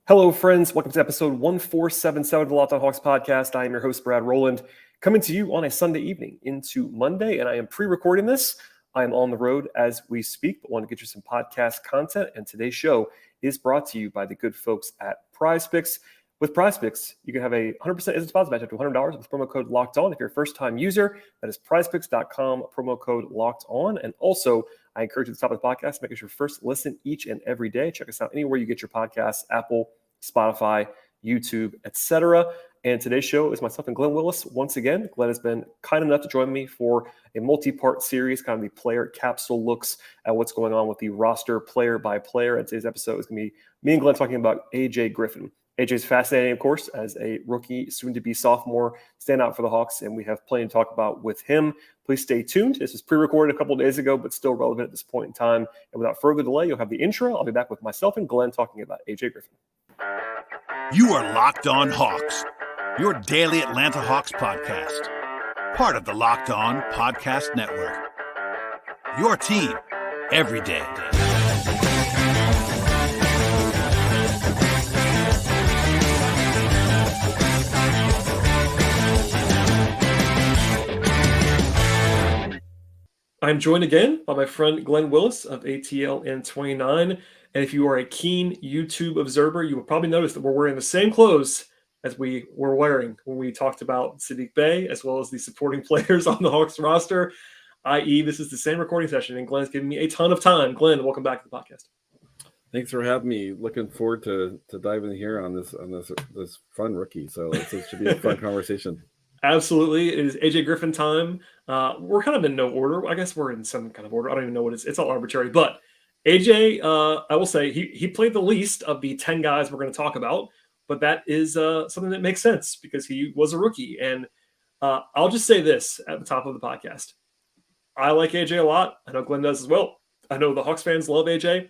Hello, friends. Welcome to episode 1477 of the Locked On Hawks podcast. I am your host, Brad Rowland, coming to you on a Sunday evening into Monday, and I am pre-recording this. I am on the road as we speak, but want to get you some podcast content, and today's show is brought to you by the good folks at PrizePicks. With PrizePicks, you can have a 100% instant deposit match up to $100 with promo code Locked On. If you're a first-time user, that is PrizePicks.com, promo code Locked On. And also, I encourage you at the top of the podcast, make it your first listen each and every day. Check us out anywhere you get your podcasts, Apple, Spotify, YouTube, etc. And today's show is myself and Glen Willis. Once again, Glen has been kind enough to join me for a multi-part series, kind of the player capsule looks at what's going on with the roster player by player. And today's episode is going to be me and Glen talking about AJ Griffin. AJ is fascinating, of course, as a rookie, soon-to-be sophomore, standout for the Hawks, and we have plenty to talk about with him. Please stay tuned. This was pre-recorded a couple of days ago, but still relevant at this point in time. And without further delay, you'll have the intro. I'll be back with myself and Glen talking about AJ Griffin. You are Locked On Hawks, your daily Atlanta Hawks podcast. Part of the Locked On Podcast Network. Your team every day. I'm joined again by my friend Glen Willis of ATL and 29. And if you are a keen YouTube observer, you will probably notice that we're wearing the same clothes as we were wearing when we talked about Saddiq Bey, as well as the supporting players on the Hawks roster, i.e. this is the same recording session, and Glen's giving me a ton of time. Glen, welcome back to the podcast. Thanks for having me. Looking forward to diving here on this fun rookie. So it should be a fun conversation. Absolutely. It is AJ Griffin time. We're kind of in no order. I guess we're in some kind of order. I don't even know what it is. It's all arbitrary. But AJ, I will say he played the least of the 10 guys we're going to talk about. But that is something that makes sense because he was a rookie. And I'll just say this at the top of the podcast. I like AJ a lot. I know Glen does as well. I know the Hawks fans love AJ.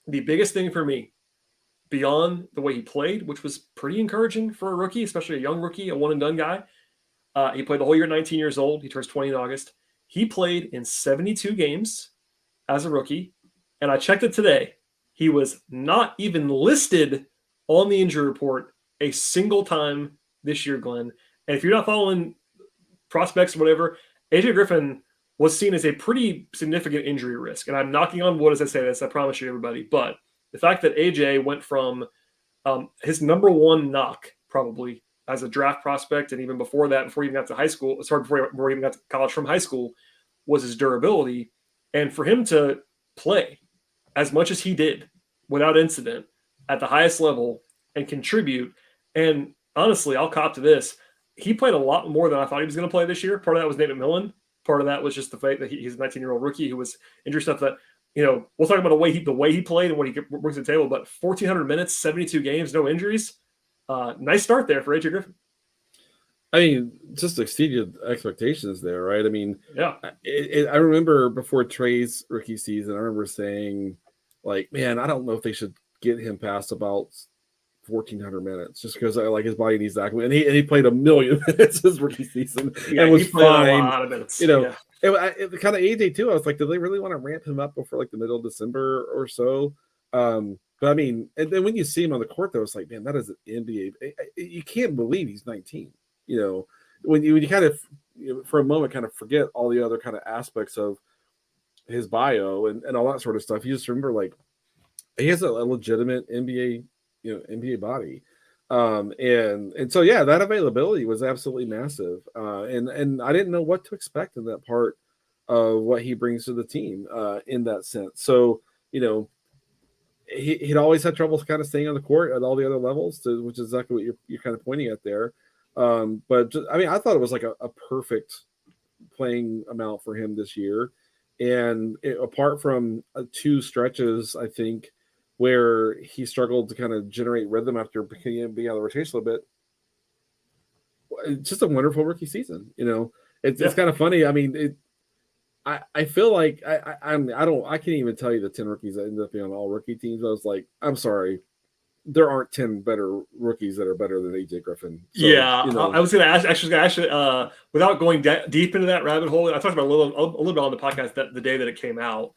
The biggest thing for me, beyond the way he played, which was pretty encouraging for a rookie, especially a young rookie, a one-and-done guy, he played the whole year at 19 years old. He turns 20 in August. He played in 72 games as a rookie. And I checked it today. He was not even listed on the injury report a single time this year, Glen. And if you're not following prospects or whatever, AJ Griffin was seen as a pretty significant injury risk. And I'm knocking on wood as I say this, I promise you, everybody. But the fact that AJ went from his number one knock, probably, as a draft prospect, and even before that, before he even got to high school, before he even got to college from high school, was his durability. And for him to play as much as he did without incident at the highest level and contribute, and honestly, I'll cop to this, he played a lot more than I thought he was going to play this year. Part of that was Nate McMillan. Part of that was just the fact that he's a 19-year-old rookie who was injured stuff that, you know, we'll talk about the way he played and what he brings to the table, but 1,400 minutes, 72 games, no injuries. Nice start there for AJ Griffin. I mean, just exceeded expectations there, right? I mean, yeah. I remember before Trey's rookie season, I remember saying, like, man, I don't know if they should get him past about 1,400 minutes just because like his body needs that. And he played a million minutes his rookie season and was fine. A lot of minutes. You know, it kind of AJ too. I was like, do they really want to ramp him up before like the middle of December or so? But I mean, and then when you see him on the court, though, it's like, man, that is an NBA. You can't believe he's 19. You know, when you kind of, for a moment, kind of forget all the other kind of aspects of his bio and all that sort of stuff. You just remember, like, he has a legitimate NBA, NBA body. And so, yeah, that availability was absolutely massive. And I didn't know what to expect in that part of what he brings to the team in that sense. So, you know, he'd always had trouble kind of staying on the court at all the other levels, which is exactly what you're kind of pointing at there. But just, I mean, I thought it was like a perfect playing amount for him this year. And apart from two stretches, I think, where he struggled to kind of generate rhythm after being out of the rotation a little bit, it's just a wonderful rookie season. You know, it's kind of funny. I mean, I feel like I can't even tell you the 10 rookies that ended up being on all rookie teams. I was like, I'm sorry, there aren't 10 better rookies that are better than AJ Griffin. So, yeah, you know. I was going to ask, without going deep into that rabbit hole, I talked about a little bit on the podcast the day that it came out.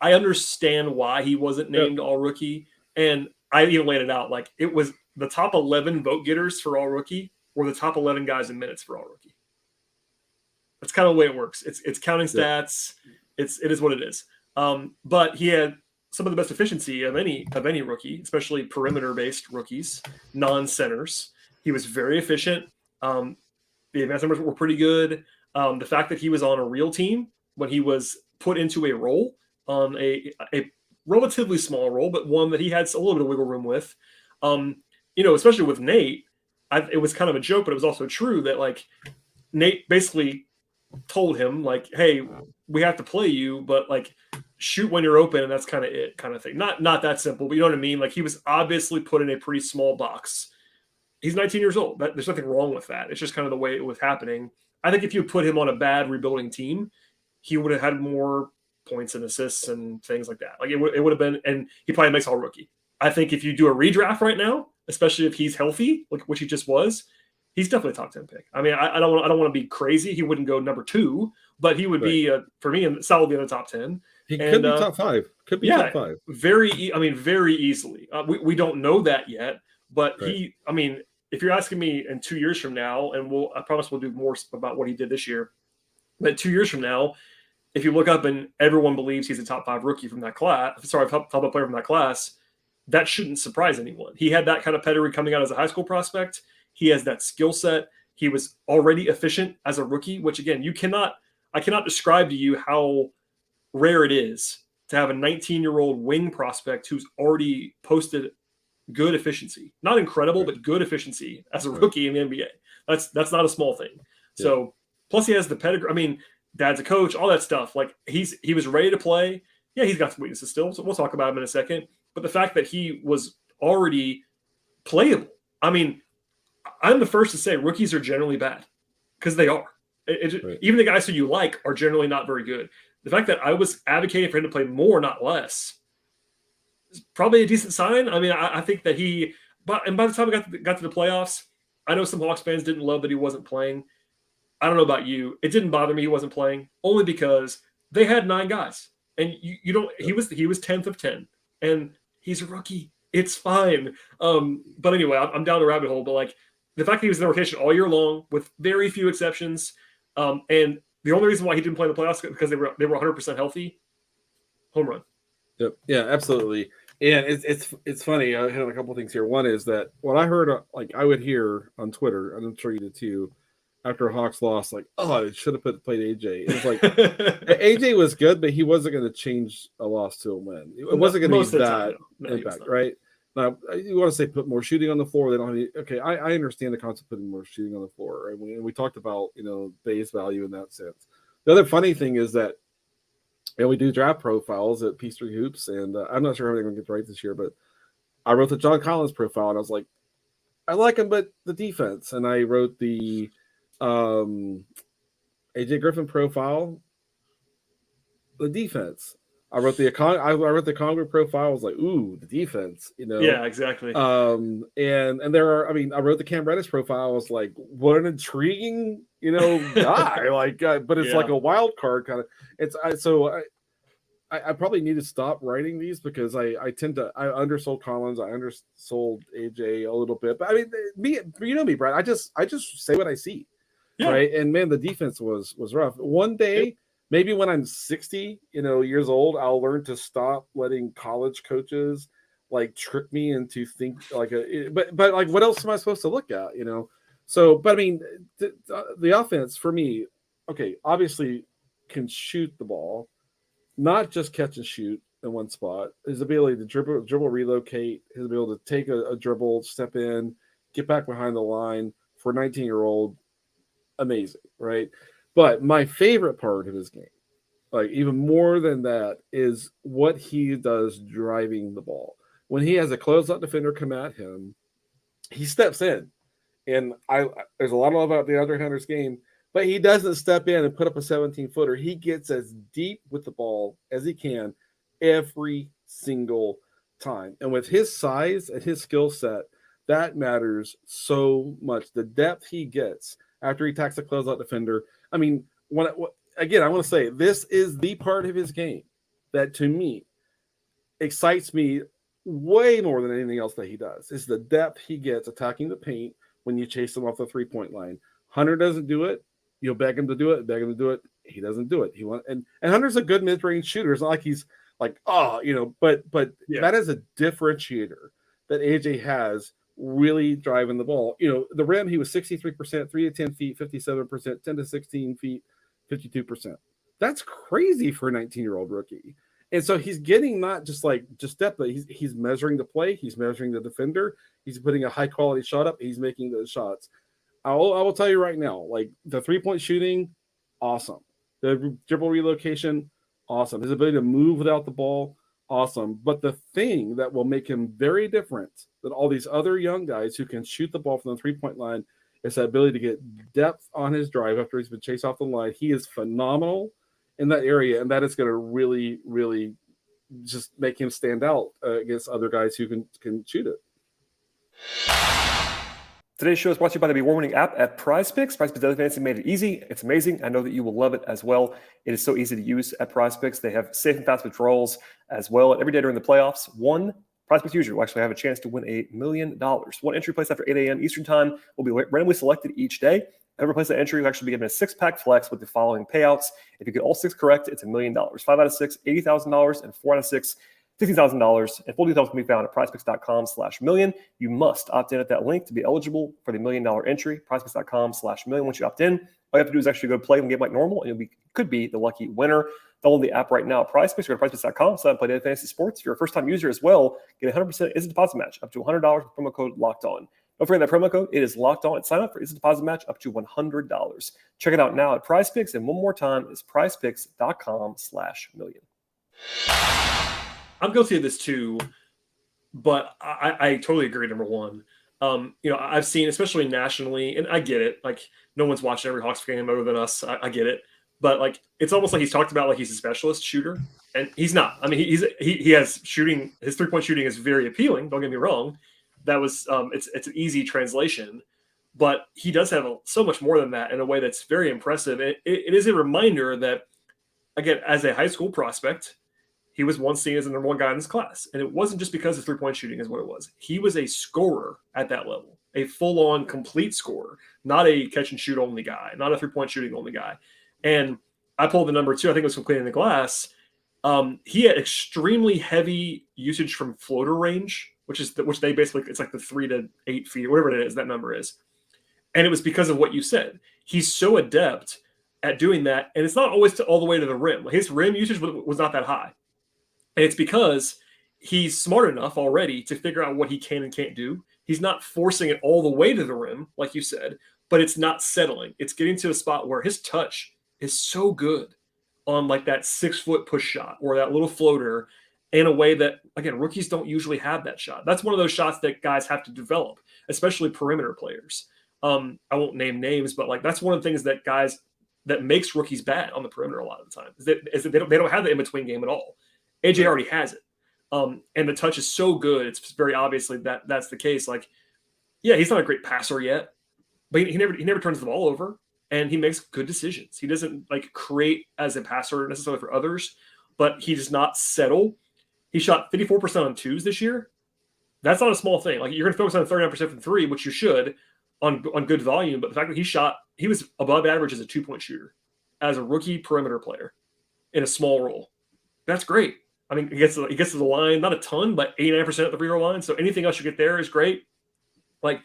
I understand why he wasn't named all rookie, and I even laid it out like it was the top 11 vote getters for all rookie were the top 11 guys in minutes for all rookie. That's kind of the way it works. It's counting stats. It is what it is. But he had some of the best efficiency of any rookie, especially perimeter-based rookies, non-centers. He was very efficient. The advanced numbers were pretty good. The fact that he was on a real team when he was put into a role, on a relatively small role, but one that he had a little bit of wiggle room with, especially with Nate, it was kind of a joke, but it was also true that like Nate basically told him like, hey, we have to play you, but like shoot when you're open, and that's kind of it, kind of thing. Not that simple, but you know what I mean? Like he was obviously put in a pretty small box. He's 19 years old. There's nothing wrong with that. It's just kind of the way it was happening. I think if you put him on a bad rebuilding team, he would have had more points and assists and things like that. Like it would have been, and he probably makes all rookie. I think if you do a redraft right now, especially if he's healthy, like which he just was, he's definitely a top 10 pick. I mean, I don't want to be crazy. He wouldn't go number 2, but he would be for me solidly in the top 10. He could be top 5. Could be top 5. Very easily. We don't know that yet, but if you're asking me in 2 years from now, and I promise we'll do more about what he did this year, but 2 years from now, if you look up and everyone believes he's a top 5 rookie from that class, top 5 player from that class, that shouldn't surprise anyone. He had that kind of pedigree coming out as a high school prospect. He has that skill set. He was already efficient as a rookie, which again, I cannot describe to you how rare it is to have a 19-year-old wing prospect who's already posted good efficiency. Not incredible, but good efficiency as a rookie in the NBA. That's not a small thing. Yeah. So plus he has the pedigree. I mean, dad's a coach, all that stuff. Like he was ready to play. Yeah, he's got some weaknesses still, so we'll talk about him in a second. But the fact that he was already playable. I mean, I'm the first to say rookies are generally bad because they are. Even the guys who you like are generally not very good. The fact that I was advocating for him to play more, not less, is probably a decent sign. I mean, I think that by the time we got to the playoffs, I know some Hawks fans didn't love that he wasn't playing. I don't know about you. It didn't bother me he wasn't playing, only because they had 9 guys. And you don't. He was 10th of 10, and he's a rookie. It's fine. But anyway, I'm down the rabbit hole. But like the fact that he was in the rotation all year long, with very few exceptions, and the only reason why he didn't play in the playoffs is because they were 100% healthy. Home run. Yep. Yeah, absolutely. And it's funny. I have a couple of things here. One is that what I heard, I would hear on Twitter, and I'm sure you did too, after Hawks lost, like, oh, I should have played AJ. It was like AJ was good, but he wasn't going to change a loss to a win. It wasn't going to be that impact, right? Now, you want to say put more shooting on the floor. They don't have any, okay, I understand the concept of putting more shooting on the floor. Right? We talked about, base value in that sense. The other funny thing is that we do draft profiles at P3 Hoops, and I'm not sure how they're going to get right this year, but I wrote the John Collins profile, and I was like, I like him, but the defense. And I wrote the AJ Griffin profile, the defense. I wrote the Congress profile. I was like, ooh, the defense, Yeah, exactly. And there are, I wrote the Cam Reddish profile. I was like, what an intriguing, guy. But it's like a wild card kind of. I probably need to stop writing these because I undersold Collins. I undersold AJ a little bit. But me, Brad. I just say what I see. Yeah. Right. And man, the defense was rough. One day, maybe when I'm 60, years old, I'll learn to stop letting college coaches trick me into but what else am I supposed to look at? So, but the offense for me, okay, obviously can shoot the ball, not just catch and shoot in one spot. His ability to dribble, relocate, his ability to take a dribble, step in, get back behind the line for a 19-year-old. Amazing, right? But my favorite part of his game, even more than that, is what he does driving the ball. When he has a closeout defender come at him, he steps in. And there's a lot of love about the Andre Hunter's game, but he doesn't step in and put up a 17-footer. He gets as deep with the ball as he can every single time. And with his size and his skill set, that matters so much. The depth he gets after he attacks a closeout defender. I want to say this is the part of his game that to me excites me way more than anything else that he does is the depth he gets attacking the paint when you chase him off the 3-point line. Hunter doesn't do it. You'll beg him to do it. He doesn't do it. And Hunter's a good mid-range shooter. It's not like he's like, but that is a differentiator that AJ has, really driving the ball. The rim, he was 63%, 3 to 10 feet, 57%, 10 to 16 feet, 52%. That's crazy for a 19-year-old rookie. And so he's getting not just depth, but he's measuring the play, he's measuring the defender, he's putting a high quality shot up, he's making those shots. I will tell you right now, like the 3-point shooting, awesome. The dribble relocation, awesome. His ability to move without the ball, awesome. But the thing that will make him very different than all these other young guys who can shoot the ball from the 3-point line is that ability to get depth on his drive after he's been chased off the line. He is phenomenal in that area, and that is going to really, really just make him stand out against other guys who can shoot it. Today's show is brought to you by the award-winning app at PrizePicks. PrizePicks Daily Fantasy made it easy. It's amazing. I know that you will love it as well. It is so easy to use at PrizePicks. They have safe and fast withdrawals as well. And every day during the playoffs, one PrizePicks user will actually have a chance to win $1 million. One entry placed after 8 a.m. Eastern Time will be randomly selected each day. Whoever places that entry will actually be given a 6-pack flex with the following payouts. If you get all 6 correct, it's $1 million. 5 out of 6, $80,000, and 4 out of 6, $60,000, and full details can be found at prizepicks.com/million. You must opt in at that link to be eligible for the $1 million entry. Prizepicks.com/million. Once you opt in, all you have to do is actually go play the game like normal, and you could be the lucky winner. Download the app right now at PrizePicks. Go to prizepicks.com, sign up, play daily fantasy sports. If you're a first-time user as well, get a 100% instant deposit match up to $100 with promo code Locked On. Don't forget that promo code. It is Locked On. Sign up for instant deposit match up to $100. Check it out now at PrizePicks, and one more time is prizepicks.com/million. I'm guilty of this too, but I totally agree. Number one, I've seen, especially nationally, and I get it. Like, no one's watching every Hawks game other than us. I get it, but like, it's almost like he's talked about like he's a specialist shooter, and he's not. I mean, he has shooting. His 3-point shooting is very appealing. Don't get me wrong. That was it's an easy translation, but he does have so much more than that in a way that's very impressive. It is a reminder that, again, as a high school prospect, he was once seen as the number one guy in his class. And it wasn't just because of 3-point shooting is what it was. He was a scorer at that level, a full-on complete scorer, not a catch-and-shoot only guy, not a 3-point shooting only guy. And I pulled the number 2. I think it was from cleaning the glass. He had extremely heavy usage from floater range, which they basically, it's like the 3 to 8 feet, whatever it is, that number is. And it was because of what you said. He's so adept at doing that. And it's not always all the way to the rim. His rim usage was not that high. And it's because he's smart enough already to figure out what he can and can't do. He's not forcing it all the way to the rim, like you said, but it's not settling. It's getting to a spot where his touch is so good on like that 6-foot push shot or that little floater in a way that, again, rookies don't usually have that shot. That's one of those shots that guys have to develop, especially perimeter players. I won't name names, but like that's one of the things that makes rookies bad on the perimeter a lot of the time is that they don't have the in-between game at all. AJ already has it. And the touch is so good. It's very obviously that's the case. Like, yeah, he's not a great passer yet, but he never turns the ball over, and he makes good decisions. He doesn't like create as a passer necessarily for others, but he does not settle. He shot 54% on 2s this year. That's not a small thing. Like, you're going to focus on 39% from 3, which you should on good volume. But the fact that he was above average as a 2-point shooter as a rookie perimeter player in a small role. That's great. I mean, he gets to the line, not a ton, but 89% at the free throw line. So anything else you get there is great. Like,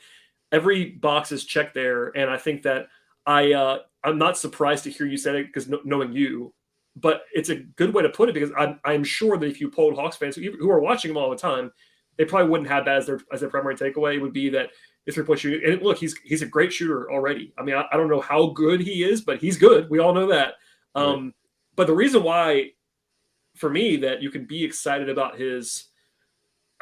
every box is checked there. And I think that I'm not surprised to hear you say it because knowing you, but it's a good way to put it because I'm sure that if you polled Hawks fans who are watching him all the time, they probably wouldn't have that as their primary takeaway. It would be that it's 3-point shooting. And look, he's a great shooter already. I mean, I don't know how good he is, but he's good. We all know that. Right. But the reason why, for me, that you can be excited about I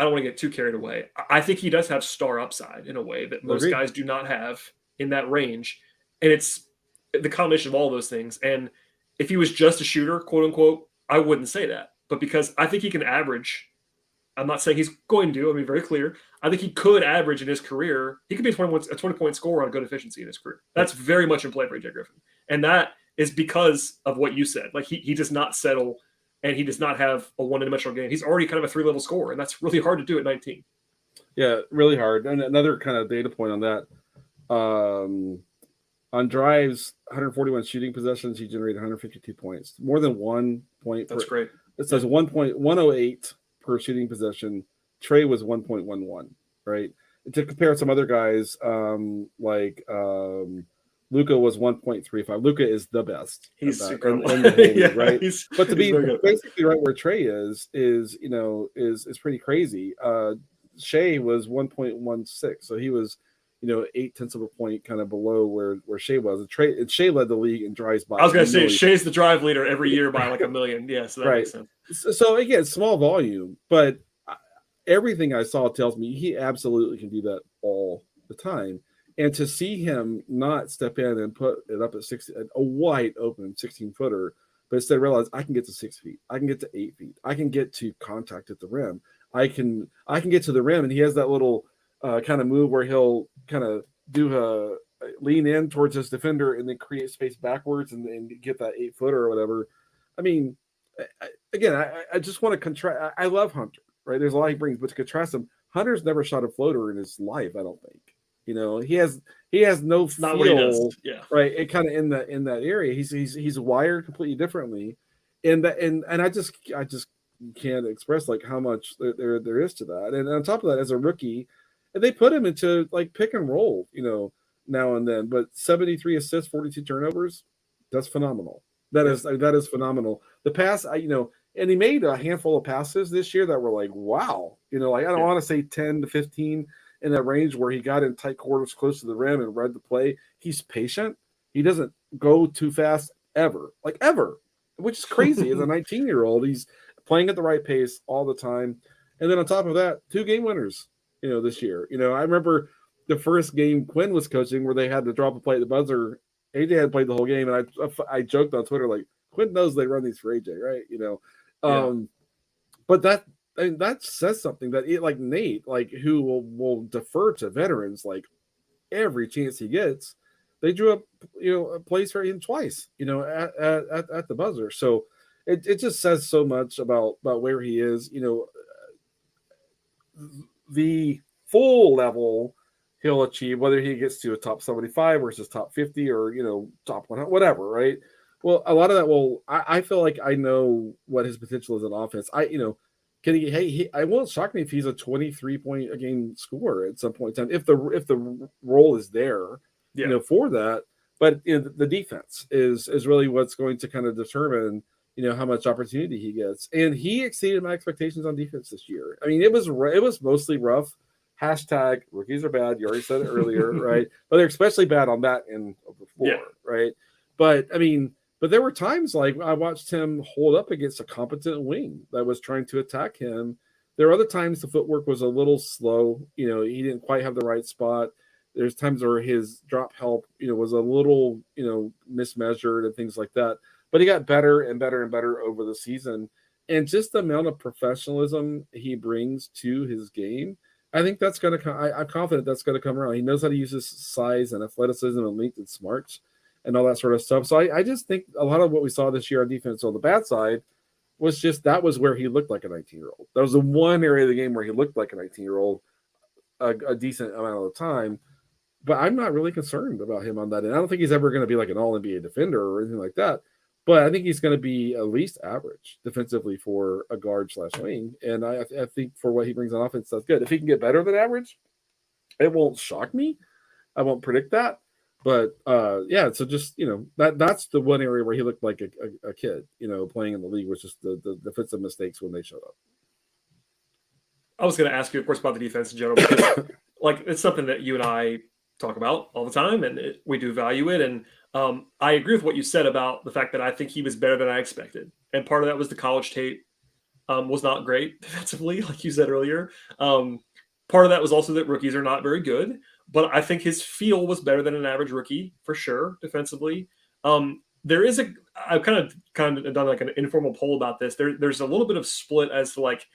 don't want to get too carried away. I think he does have star upside in a way that most guys do not have in that range. And it's the combination of all those things. And if he was just a shooter, quote unquote, I wouldn't say that. But because I think he can average, I'm not saying he's going to, I'll be very clear. I think he could average in his career. He could be a 20-point scorer on good efficiency in his career. That's very much in play for AJ Griffin. And that is because of what you said. Like, he does not settle and he does not have a one-dimensional game. He's already kind of a 3-level scorer, and that's really hard to do at 19. Yeah, really hard. And another kind of data point on that, on drives, 141 shooting possessions, he generated 152 points, more than 1 point. That's great. It says 1.108 per shooting possession. Trey was 1.11, right? To compare some other guys, Luka was 1.35. Luka is the best. He's incredible. In the whole league, right? But to be basically right where Trey is pretty crazy. Shea was 1.16, so he was 0.8 of a point kind of below where Shea was. And Shea led the league in drives by. I was going to say Shea's the drive leader every year by like 1 million. Yeah, so that makes sense. So again, small volume, but everything I saw tells me he absolutely can do that all the time. And to see him not step in and put it up at 60, a wide open 16-footer, but instead realize I can get to 6 feet, I can get to 8 feet, I can get to contact at the rim, I can get to the rim, and he has that little kind of move where he'll kind of do a lean in towards his defender and then create space backwards and get that 8-footer or whatever. I mean, I just want to contrast. I love Hunter, right? There's a lot he brings, but to contrast him, Hunter's never shot a floater in his life, I don't think. He has no feel, right? It kind of in that area. He's wired completely differently, and I just can't express like how much there is to that. And on top of that, as a rookie, and they put him into like pick and roll, now and then. But 73 assists, 42 turnovers, that's phenomenal. That is phenomenal. The pass, and he made a handful of passes this year that were like, wow, I don't want to say 10 to 15. In that range where he got in tight quarters close to the rim and read the play. He's patient. He doesn't go too fast ever, which is crazy. As a 19-year-old, he's playing at the right pace all the time. And then on top of that, 2 game winners, this year. I remember the first game Quinn was coaching where they had to drop a play at the buzzer. AJ had played the whole game, and I joked on Twitter, like, Quinn knows they run these for AJ, right? But that says something that like Nate, like who will defer to veterans like every chance he gets. They drew up, a place for him twice, at the buzzer. So it just says so much about where he is. The full level he'll achieve, whether he gets to a top 75 versus top 50 or top 100, whatever, right? Well, a lot of that I feel like I know what his potential is in offense. I won't shock me if he's a 23-point a game scorer at some point in time if the role is there, for that. But the defense is really what's going to kind of determine how much opportunity he gets. And he exceeded my expectations on defense this year. I mean, it was mostly rough. Hashtag rookies are bad. You already said it earlier, right? But they're especially bad on that end of the floor, right? But I mean. But there were times like I watched him hold up against a competent wing that was trying to attack him. There were other times the footwork was a little slow. He didn't quite have the right spot. There's times where his drop help, was a little, mismeasured and things like that. But he got better and better and better over the season. And just the amount of professionalism he brings to his game, I think that's going to come. I'm confident that's going to come around. He knows how to use his size and athleticism and length and smarts and all that sort of stuff. So I just think a lot of what we saw this year on defense on the bad side was just that was where he looked like a 19-year-old. That was the one area of the game where he looked like a 19-year-old a decent amount of the time. But I'm not really concerned about him on that. And I don't think he's ever going to be like an all-NBA defender or anything like that. But I think he's going to be at least average defensively for a guard/wing. And I think for what he brings on offense, that's good. If he can get better than average, it won't shock me. I won't predict that. But so just that's the one area where he looked like a kid, playing in the league, was just the defensive mistakes when they showed up. I was going to ask you, of course, about the defense in general, because like it's something that you and I talk about all the time, and we do value it. And I agree with what you said about the fact that I think he was better than I expected, and part of that was the college tape was not great defensively, like you said earlier. Part of that was also that rookies are not very good. But I think his feel was better than an average rookie for sure defensively. There is I've kind of done like an informal poll about this. There's a little bit of split as to like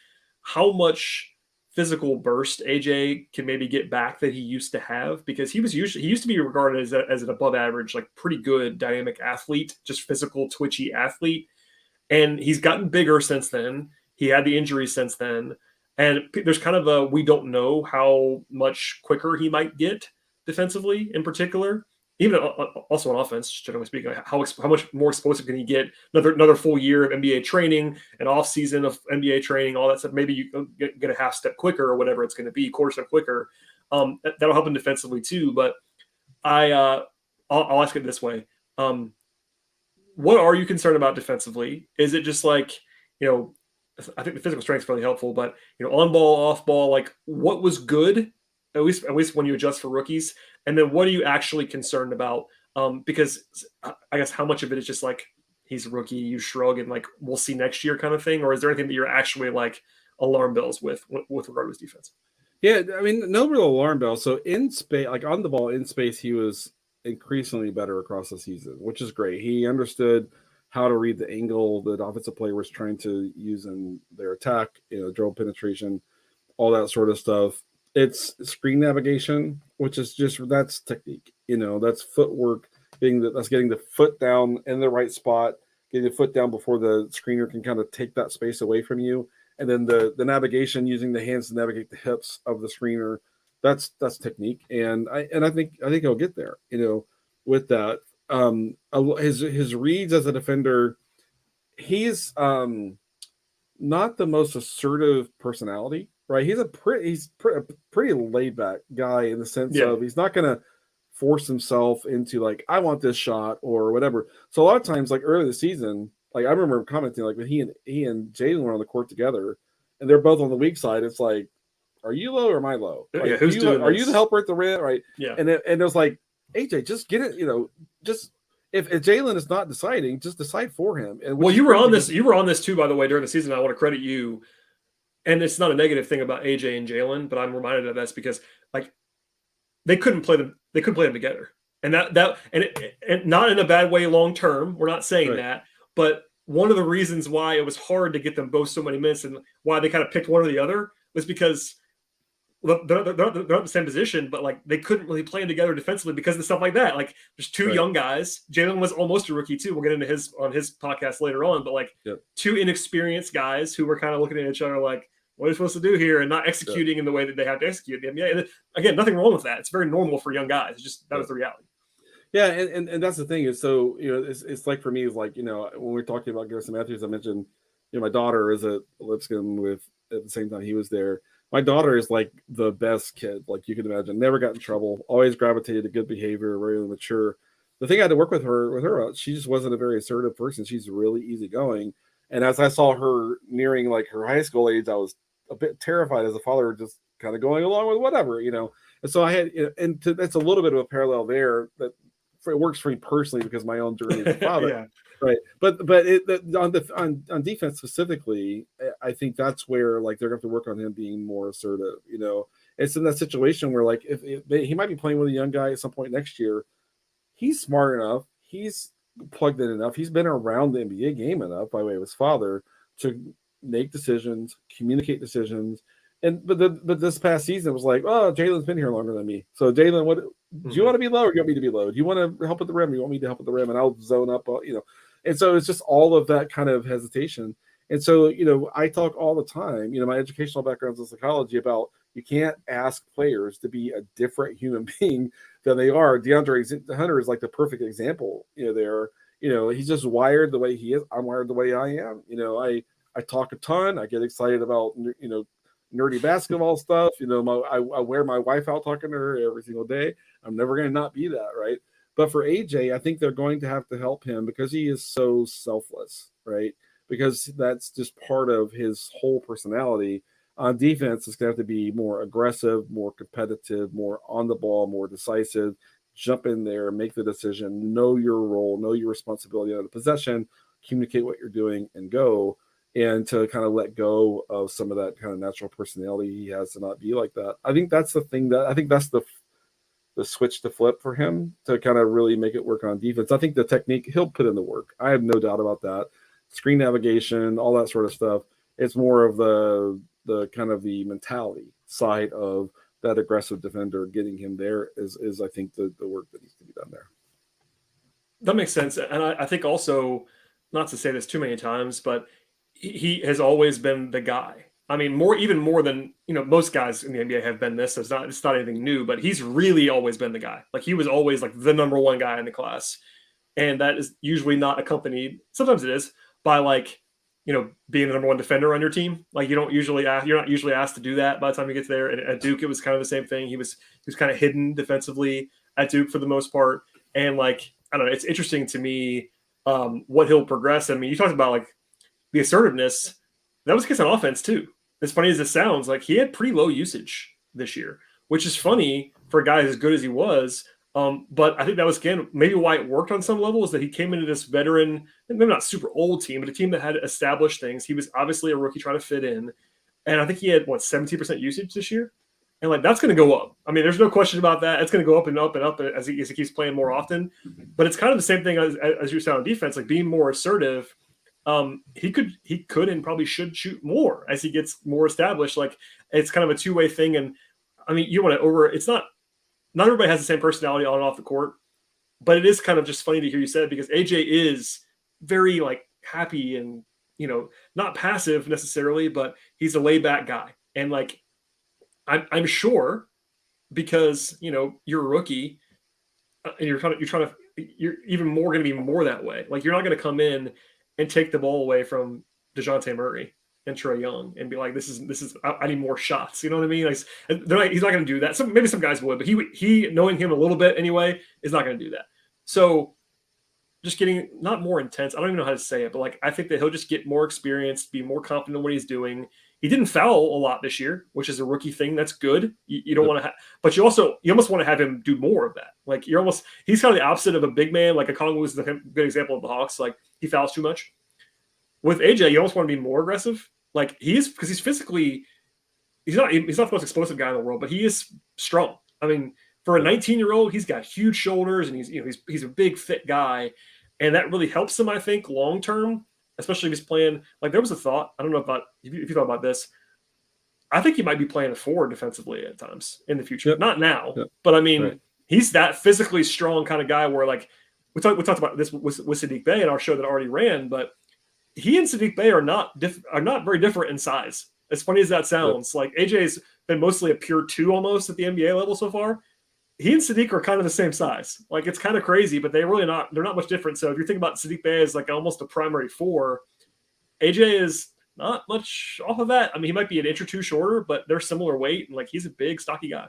how much physical burst AJ can maybe get back that he used to have, because he used to be regarded as an above average, like pretty good dynamic athlete, just physical twitchy athlete. And he's gotten bigger since then. He had the injuries since then. And there's kind of a, we don't know how much quicker he might get defensively in particular. Even also on offense, generally speaking, how much more explosive can he get? Another full year of NBA training, an off season of NBA training, all that stuff. Maybe you get a half step quicker or whatever it's going to be, quarter step quicker. That'll help him defensively too. But I'll ask it this way: what are you concerned about defensively? Is it just like, I think the physical strength is fairly helpful, but on ball, off ball, like what was good, at least when you adjust for rookies, and then what are you actually concerned about? Because I guess how much of it is just like he's a rookie, you shrug and like we'll see next year kind of thing, or is there anything that you're actually like alarm bells with regard to his defense? Yeah, I mean, no real alarm bell. So in space, like on the ball in space, he was increasingly better across the season, which is great. He understood how to read the angle that offensive player was trying to use in their attack, dribble penetration, all that sort of stuff. It's screen navigation, which is that's technique. That's footwork, that's getting the foot down in the right spot, getting the foot down before the screener can kind of take that space away from you. And then the navigation, using the hands to navigate the hips of the screener, that's technique. And I think he'll get there, with that. His reads as a defender, he's not the most assertive personality, right? He's pretty laid back guy in the sense of he's not going to force himself into like, I want this shot or whatever. So a lot of times, like early in the season, like I remember commenting, like when he and Jalen were on the court together, and they're both on the weak side. It's like, are you low or am I low? Like, yeah, who's doing are this? you the helper at the rim, right? Yeah. And it was like, AJ, just get it. Just if Jalen is not deciding, just decide for him. And well, you were on this. You were on this too, by the way, during the season. I want to credit you. And it's not a negative thing about AJ and Jalen, but I'm reminded of this because like they couldn't play them together, and and not in a bad way long term. We're not saying that, but one of the reasons why it was hard to get them both so many minutes and why they kind of picked one or the other was because they're not the same position, but like they couldn't really play together defensively because of stuff like that. Like there's two young guys. Jalen was almost a rookie too. We'll get into his podcast later on, but like two inexperienced guys who were kind of looking at each other like, what are you supposed to do here? And not executing in the way that they have to execute the NBA. And again, nothing wrong with that. It's very normal for young guys. It's just that was the reality. Yeah, and that's the thing is, so it's like for me is like when we're talking about Garrison Matthews, I mentioned my daughter is at Lipscomb with at the same time he was there. My daughter is like the best kid, like you can imagine. Never got in trouble. Always gravitated to good behavior. Very mature. The thing I had to work with her, she just wasn't a very assertive person. She's really easygoing. And as I saw her nearing like her high school age, I was a bit terrified as a father, just kind of going along with whatever, And so I had, that's a little bit of a parallel there that it works for me personally because my own journey as a father. Right. But on defense specifically, I think that's where like they're going to have to work on him being more assertive. It's in that situation where like if he might be playing with a young guy at some point next year, he's smart enough, he's plugged in enough, he's been around the NBA game enough by way of his father to make decisions, communicate decisions. But this past season it was like, oh, Jalen's been here longer than me. So Jalen, what do you want to be low or do you want me to be low? Do you want to help at the rim? Or you want me to help at the rim? And I'll zone up, And so it's just all of that kind of hesitation. And so, I talk all the time, my educational background is in psychology about you can't ask players to be a different human being than they are. DeAndre Hunter is like the perfect example, there. He's just wired the way he is. I'm wired the way I am. I talk a ton. I get excited about, nerdy basketball stuff. I wear my wife out talking to her every single day. I'm never going to not be that, right? But for AJ, I think they're going to have to help him because he is so selfless, right? Because that's just part of his whole personality. On defense, it's going to have to be more aggressive, more competitive, more on the ball, more decisive. Jump in there, make the decision, know your role, know your responsibility on the possession, communicate what you're doing, and go. And to kind of let go of some of that kind of natural personality he has to not be like that. I think that's the thing that's the switch to flip for him to kind of really make it work on defense. I think the technique, he'll put in the work. I have no doubt about that. Screen navigation, all that sort of stuff. It's more of the kind of the mentality side of that aggressive defender. Getting him there is I think the work that needs to be done there. That makes sense. And I think also not to say this too many times, but he has always been the guy. I mean, even more than, most guys in the NBA have been this. So it's not anything new, but he's really always been the guy. Like, he was always like the number one guy in the class. And that is usually not accompanied, sometimes it is, by like, being the number one defender on your team. Like, you're not usually asked to do that by the time you get there. And at Duke, it was kind of the same thing. He was kind of hidden defensively at Duke for the most part. And like, I don't know, it's interesting to me what he'll progress. I mean, you talked about like the assertiveness. That was the case on offense too. As funny as it sounds, like he had pretty low usage this year, which is funny for a guy as good as he was. But I think that was, again, maybe why it worked on some level, is that he came into this veteran, maybe not super old team, but a team that had established things. He was obviously a rookie trying to fit in. And I think he had, 17% usage this year? And like, that's going to go up. I mean, there's no question about that. It's going to go up and up and up as he keeps playing more often. But it's kind of the same thing as you said on defense, like being more assertive. He could and probably should shoot more as he gets more established. Like, it's kind of a two-way thing. And I mean, you want to it's not everybody has the same personality on and off the court, but it is kind of just funny to hear you say it, because AJ is very like happy and, not passive necessarily, but he's a laid back guy. And like, I'm sure, because, you're a rookie and you're even more going to be more that way. Like, you're not going to come in and take the ball away from DeJounte Murray and Trae Young and be like, this is I need more shots. You know what I mean? Like, he's not going to do that. Maybe some guys would, but he knowing him a little bit anyway is not going to do that. So just getting not more intense. I don't even know how to say it, but like, I think that he'll just get more experience, be more confident in what he's doing. He didn't foul a lot this year, which is a rookie thing. That's good. You don't want to but you almost want to have him do more of that. Like, he's kind of the opposite of a big man. Like, Okongwu is the good example of the Hawks. Like, he fouls too much. With AJ, you almost want to be more aggressive. Like, because he's physically, he's not the most explosive guy in the world, but he is strong. I mean, for a 19-year-old, he's got huge shoulders, and he's a big, fit guy, and that really helps him, I think, long term, especially if he's playing. Like, there was a thought, I don't know about if you thought about this. I think he might be playing a forward defensively at times in the future. Yep. Not now, but I mean, He's that physically strong kind of guy where, like, we talked about this with Saddiq Bey in our show that already ran, but he and Saddiq Bey are not very different in size. As funny as that sounds, like, AJ's been mostly a pure 2 almost at the NBA level so far. He and Saddiq are kind of the same size. Like, it's kind of crazy, but they're not much different. So if you're thinking about Saddiq Bey as like almost a primary 4, AJ is not much off of that. I mean, he might be an inch or 2 shorter, but they're similar weight, and like, he's a big, stocky guy.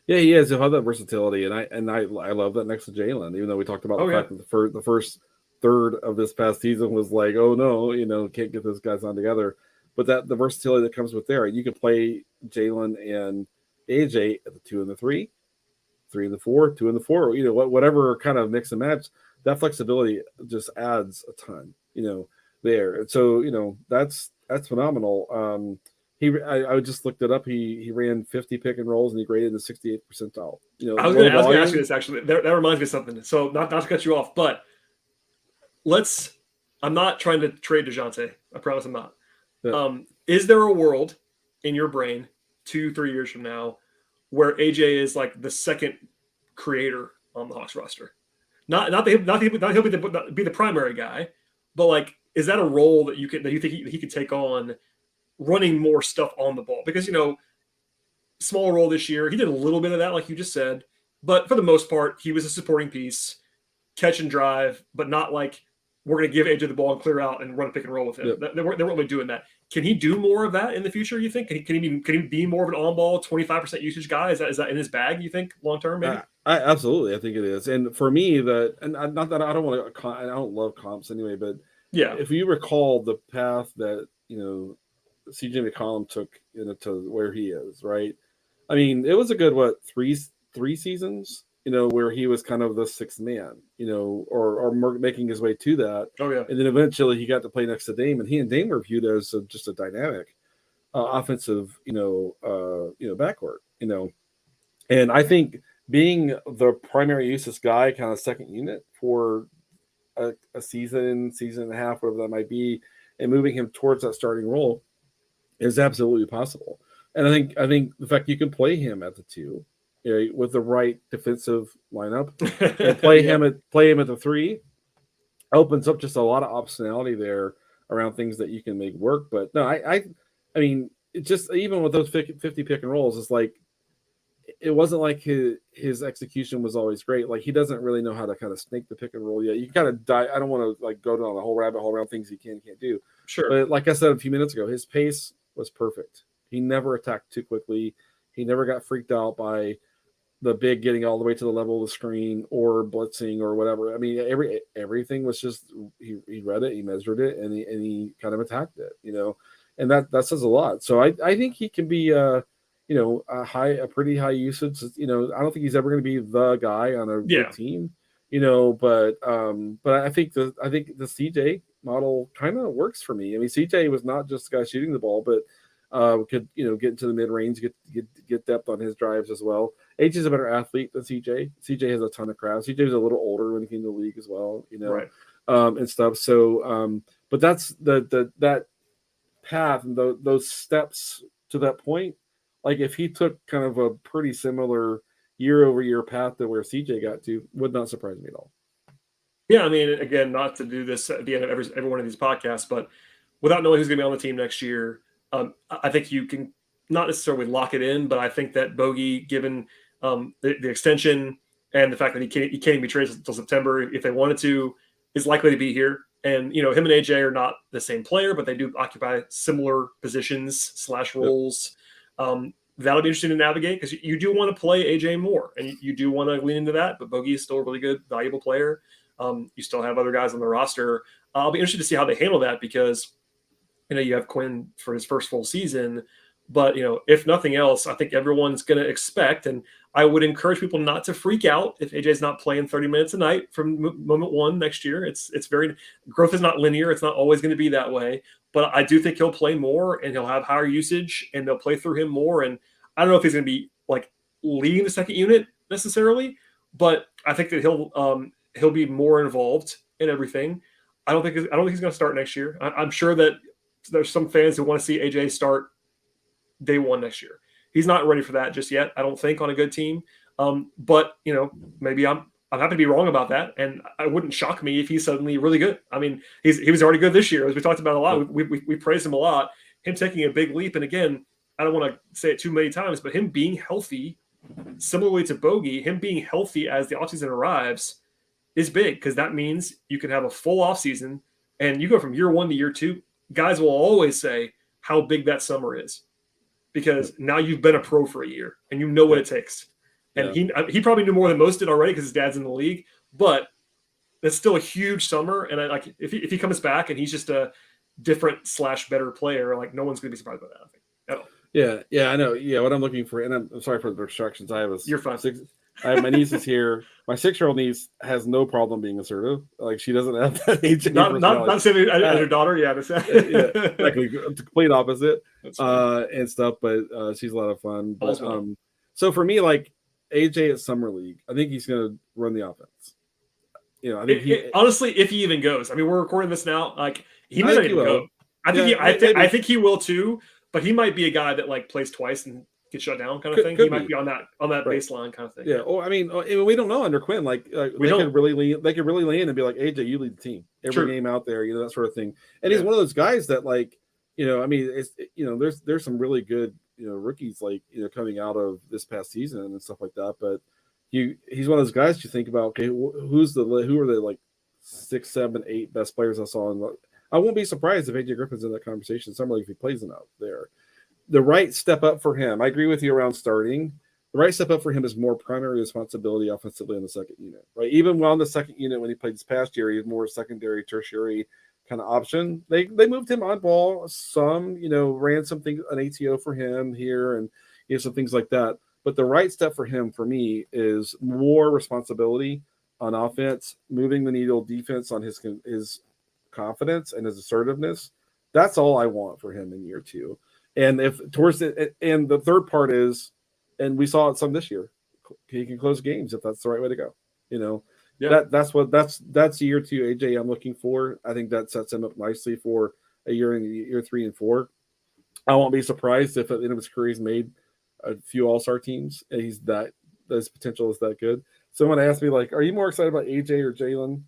Yeah, he is. He'll have that versatility, and I love that next to Jalen. Even though we talked about the fact that the first third of this past season was like, oh no, can't get those guys on together. But that the versatility that comes with there, you can play Jalen and AJ at the 2 and the 3, 3 and the 4, 2 and the 4. Whatever kind of mix and match, that flexibility just adds a ton. There. And so that's phenomenal. I just looked it up. He ran 50 pick and rolls, and he graded in the 68th percentile. I was going to ask you this, actually. That reminds me of something. So not to cut you off, but I'm not trying to trade DeJounte. I promise I'm not. Yeah. Is there a world in your brain 2-3 years from now where AJ is like the second creator on the Hawks roster? Not he'll be the primary guy, but like, is that a role that you think he could take on, running more stuff on the ball? Because, small role this year, he did a little bit of that, like you just said, but for the most part, he was a supporting piece, catch and drive, but not like, we're going to give AJ the ball and clear out and run a pick and roll with him. Yep. They weren't really doing that. Can he do more of that in the future, you think? Can he be more of an on-ball 25% usage guy? Is that in his bag, you think, long-term, maybe? Absolutely. I think it is. And for me, and not that I don't love comps anyway, but yeah, if you recall the path that, CJ McCollum took to where he is, right? I mean, it was a good, three seasons, where he was kind of the sixth man, or making his way to that. Oh yeah. And then eventually he got to play next to Dame, and he and Dame were viewed as just a dynamic offensive, backcourt, and I think being the primary useless guy, kind of second unit for a season and a half, whatever that might be, and moving him towards that starting role is absolutely possible. And I think the fact you can play him at the 2, with the right defensive lineup, and play him at the 3, opens up just a lot of optionality there around things that you can make work. But no, I mean, it just even with those 50 pick and rolls, it's like it wasn't like his execution was always great. Like he doesn't really know how to kind of snake the pick and roll yet. You kind of die. I don't want to like go down the whole rabbit hole around things he can't do. Sure. But like I said a few minutes ago, his pace was perfect. He never attacked too quickly. He never got freaked out by the big getting all the way to the level of the screen or blitzing or whatever. I mean, everything was just he read it, he measured it, and he kind of attacked it, you know, and that says a lot. So I think he can be you know, a pretty high usage. You know, I don't think he's ever going to be the guy on a good team, you know, but I think the CJ model kind of works for me. I mean, CJ was not just a guy shooting the ball, but could, you know, get into the mid range, get depth on his drives as well. AJ's a better athlete than CJ. CJ has a ton of crafts. CJ was a little older when he came to the league as well, you know, right. And stuff. So, but that's that path and those steps to that point. Like if he took kind of a pretty similar year-over-year path to where CJ got to, would not surprise me at all. Yeah, I mean, again, not to do this at the end of every one of these podcasts, but without knowing who's going to be on the team next year, I think you can not necessarily lock it in, but I think that Bogey, given the extension and the fact that he can't even be traded until September if they wanted to, is likely to be here. And, you know, him and AJ are not the same player, but they do occupy similar positions / roles. Yep. That'll be interesting to navigate because you do want to play AJ more and you do want to lean into that. But Bogey is still a really good, valuable player. You still have other guys on the roster. I'll be interested to see how they handle that because, you know, you have Quinn for his first full season. But, you know, if nothing else, I think everyone's going to expect, and I would encourage people not to freak out if AJ's not playing 30 minutes a night from moment one next year. It's very growth is not linear. It's not always going to be that way. But I do think he'll play more and he'll have higher usage and they'll play through him more. And I don't know if he's going to be like leading the second unit necessarily, but I think that he'll be more involved in everything. I don't think he's going to start next year. I'm sure that there's some fans who want to see AJ start day one next year. He's not ready for that just yet, I don't think, on a good team. But, you know, maybe I'm happy to be wrong about that. And it wouldn't shock me if he's suddenly really good. I mean, he was already good this year, as we talked about a lot. We praised him a lot. Him taking a big leap. And again, I don't want to say it too many times, but him being healthy, similarly to Bogey, him being healthy as the offseason arrives is big because that means you can have a full offseason and you go from year one to year two. Guys will always say how big that summer is because now you've been a pro for a year and you know what it takes. And he probably knew more than most did already because his dad's in the league, but that's still a huge summer. And if he comes back and he's just a different / better player, like no one's going to be surprised by that, I think, at all. Yeah, I know. Yeah, what I'm looking for, and I'm sorry for the distractions. You're fine. I have my niece is here. My 6-year-old niece has no problem being assertive. Like she doesn't have that AJ. Not saying as her daughter. Yeah, exactly. The complete opposite and stuff. But she's a lot of fun. But so for me, like AJ at Summer League, I think he's going to run the offense. You know, I think honestly, if he even goes, I mean, we're recording this now. Like he might even go. I think he will too. But he might be a guy that like plays twice and gets shut down, kind of thing. He might be on that baseline kind of thing. Yeah. Well, I mean, we don't know under Quinn. Like they could really lean and be like, AJ, you lead the team every game out there, you know, that sort of thing. And he's one of those guys that, like, you know, I mean, it's, you know, there's some really good, you know, rookies like, you know, coming out of this past season and stuff like that. But he's one of those guys you think about. Okay, who are the like 6, 7, 8 best players I saw? I won't be surprised if AJ Griffin's in that conversation. Summer League if he plays enough there. The right step up for him, I agree with you around starting. The right step up for him is more primary responsibility offensively in the second unit, right? Even while in the second unit when he played this past year, he was more secondary, tertiary kind of option. They moved him on ball some, you know, ran something, an ATO for him here and, you know, some things like that. But the right step for him, for me, is more responsibility on offense, moving the needle, defense on his confidence and his assertiveness. That's all I want for him in year two. And if towards it, and the third part is, and we saw it some this year, he can close games if that's the right way to go. You know, that's year two AJ I'm looking for. I think that sets him up nicely for a year in year 3 and 4. I won't be surprised if at the end of his career he's made a few all-star teams and his potential is that good. Someone asked me, like, are you more excited about AJ or Jalen?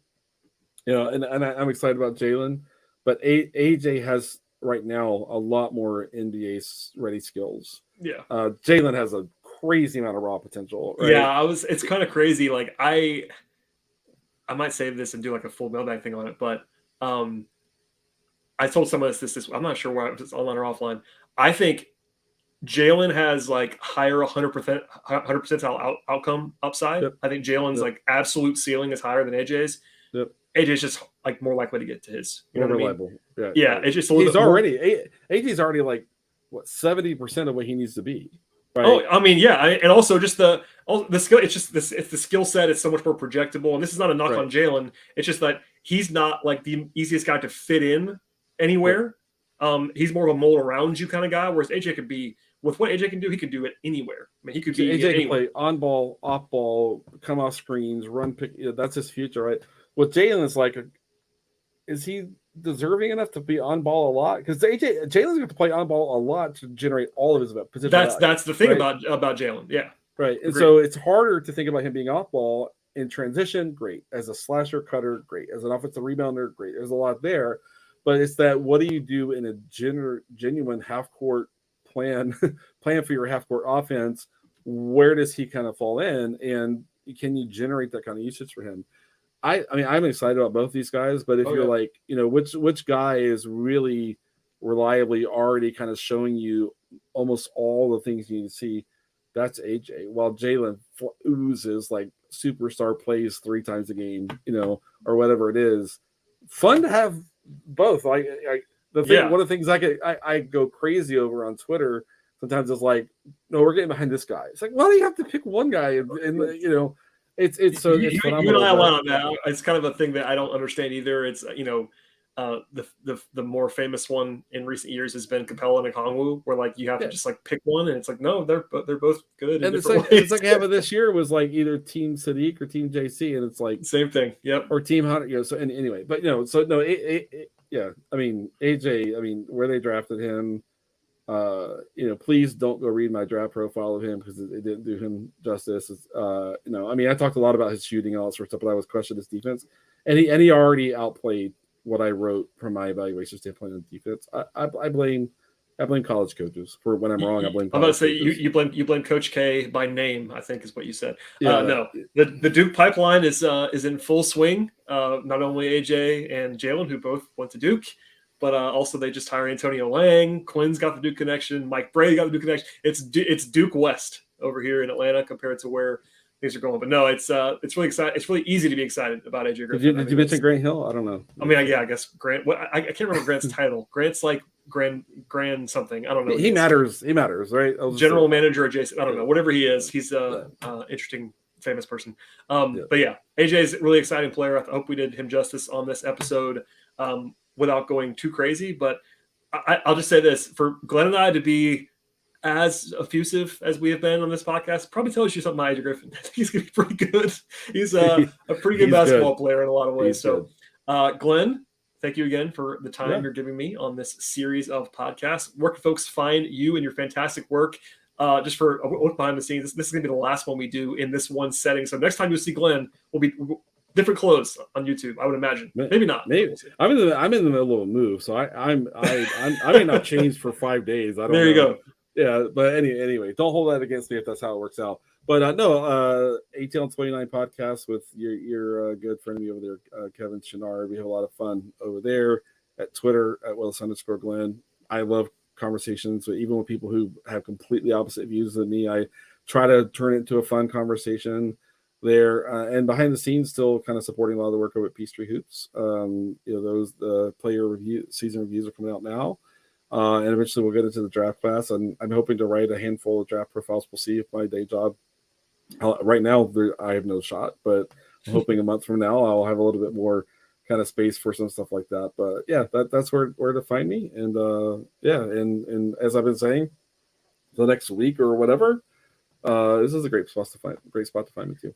and I'm excited about Jalen, but AJ has right now a lot more NBA ready skills. Yeah. Jalen has a crazy amount of raw potential, right? Yeah, it's kind of crazy. Like I might save this and do like a full mailbag thing on it, but I told someone this I'm not sure where it's online or offline. I think Jalen has like higher 100% outcome upside. Yep. I think Jalen's Yep. like absolute ceiling is higher than AJ's. Yep. AJ's just like more likely to get to his. You More know what reliable. I mean? Yeah. It's just a little he's bit already more... AJ's already like what 70% of what he needs to be. Right? Oh, I mean, yeah, and also just the skill. It's just this. It's the skill set. It's so much more projectable. And this is not a knock on Jalen. It's just that he's not like the easiest guy to fit in anywhere. Yep. He's more of a mold around you kind of guy. Whereas AJ could be, with what AJ can do, he could do it anywhere. I mean, he could be AJ can play on ball, off ball, come off screens, run pick. That's his future, right? With Jalen, it's like, is he deserving enough to be on ball a lot? Because Jalen's going to play on ball a lot to generate all of his potential. That's the thing, right? about Jalen, yeah, right. And so it's harder to think about him being off ball in transition. Great as a slasher cutter, great as an offensive rebounder, great. There's a lot there, but it's that what do you do in a genuine half court plan for your half court offense? Where does he kind of fall in, and can you generate that kind of usage for him? I mean, I'm excited about both these guys, but if you're like, which guy is really reliably already kind of showing you almost all the things you need to see, that's AJ. While Jalen oozes like superstar plays 3 times a game, or whatever it is. Fun to have both. One of the things I go crazy over on Twitter sometimes is like, no, we're getting behind this guy. It's like, why do you have to pick one guy? And It's phenomenal. You and I align on that. It's kind of a thing that I don't understand either. It's the more famous one in recent years has been Capella and Okongwu, where like you have to just like pick one, and it's like no, they're both good. And it's like half of this year was like either Team Sadiq or Team JC, and it's like same thing. Yep. Or Team Hunter. So anyway, but yeah. I mean AJ. I mean where they drafted him. Please don't go read my draft profile of him because it didn't do him justice. I mean, I talked a lot about his shooting and all that sort of stuff, but I was questioning his defense, and he already outplayed what I wrote from my evaluation standpoint on defense. I blame college coaches for when I'm wrong. I blame. I'm about to say you blame Coach K by name, I think is what you said. No, the Duke pipeline is in full swing. Not only AJ and Jalen, who both went to Duke, but also they just hired Antonio Lang. Quinn's got the Duke connection. Mike Brady got the Duke connection. It's Duke West over here in Atlanta compared to where things are going. But no, it's really exciting. It's really easy to be excited about AJ Griffin. Did you mention Grant Hill? I don't know. I mean, I guess Grant. I can't remember Grant's title. Grant's like Grand something. I don't know. He matters. He matters, right? General manager adjacent. I don't know. Whatever he is, he's a interesting, famous person. But yeah, AJ is a really exciting player. I hope we did him justice on this episode. Without going too crazy, but I'll just say this: for Glenn and I to be as effusive as we have been on this podcast, probably tells you something about AJ Griffin. I think he's going to be pretty good. He's a pretty good basketball player in a lot of ways. So, Glenn, thank you again for the time you're giving me on this series of podcasts. Where can folks find you and your fantastic work? Just for a look behind the scenes, this is going to be the last one we do in this one setting. So next time you see Glenn, we'll be different clothes on YouTube, I would imagine. Maybe not. Maybe I'm in the middle of a move, so I may not change for 5 days. I don't. There you know. go. Yeah, but anyway, don't hold that against me if that's how it works out. But ATL 29 podcast with your good friend of me over there, Kevin Chenard. We have a lot of fun over there at Twitter at Willis_Glenn. I love conversations, even with people who have completely opposite views than me. I try to turn it into a fun conversation there, and behind the scenes still kind of supporting a lot of the work over at Peachtree Hoops. The player season reviews are coming out now, and eventually we'll get into the draft class, and I'm hoping to write a handful of draft profiles. We'll see if my day job right now I have no shot, but I'm hoping a month from now I'll have a little bit more kind of space for some stuff like that. But yeah, that's where to find me. And and as I've been saying, the next week or whatever, this is a great spot to find me too.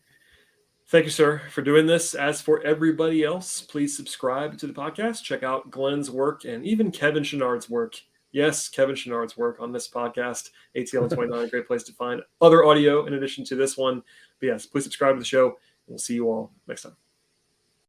Thank you, sir, for doing this. As for everybody else, please subscribe to the podcast. Check out Glenn's work and even Kevin Chenard's work. Yes, Kevin Chenard's work on this podcast. ATL 29, a great place to find other audio in addition to this one. But yes, please subscribe to the show. We'll see you all next time.